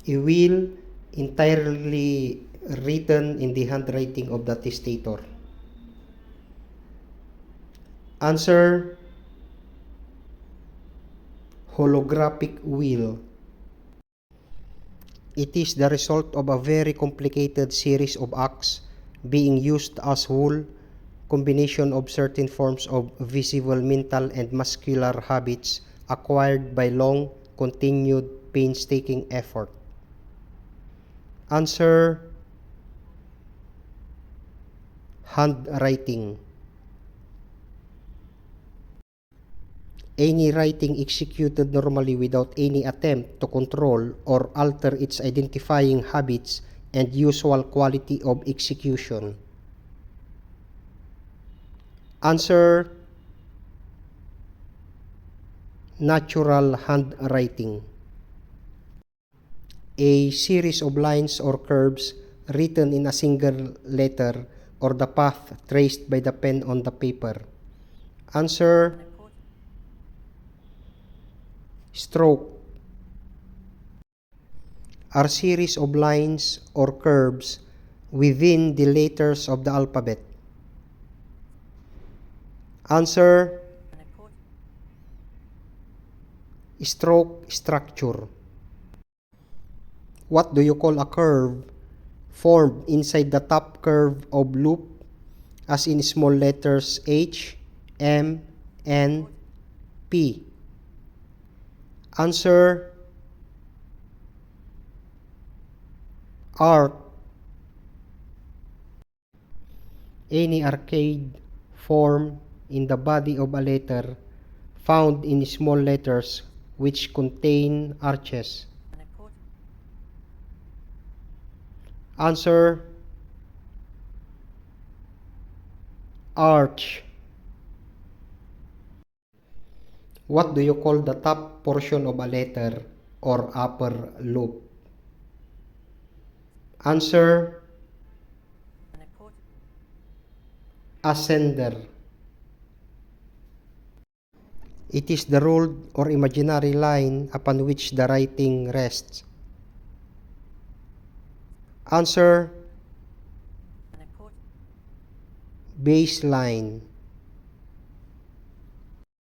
A will entirely written in the handwriting of the testator. Answer: holographic will. It is the result of a very complicated series of acts being used as whole combination of certain forms of visible mental and muscular habits acquired by long, continued, painstaking effort. Answer: handwriting. Any writing executed normally without any attempt to control or alter its identifying habits and usual quality of execution. Answer: natural handwriting. A series of lines or curves written in a single letter or the path traced by the pen on the paper. Answer: stroke. Are series of lines or curves within the letters of the alphabet. Answer: stroke structure. What do you call a curve formed inside the top curve of loop as in small letters H, M, N, P? Answer: arc. Any arcade form in the body of a letter found in small letters which contain arches. Answer: arch. What do you call the top portion of a letter or upper loop? Answer: ascender. It is the ruled or imaginary line upon which the writing rests. Answer: baseline.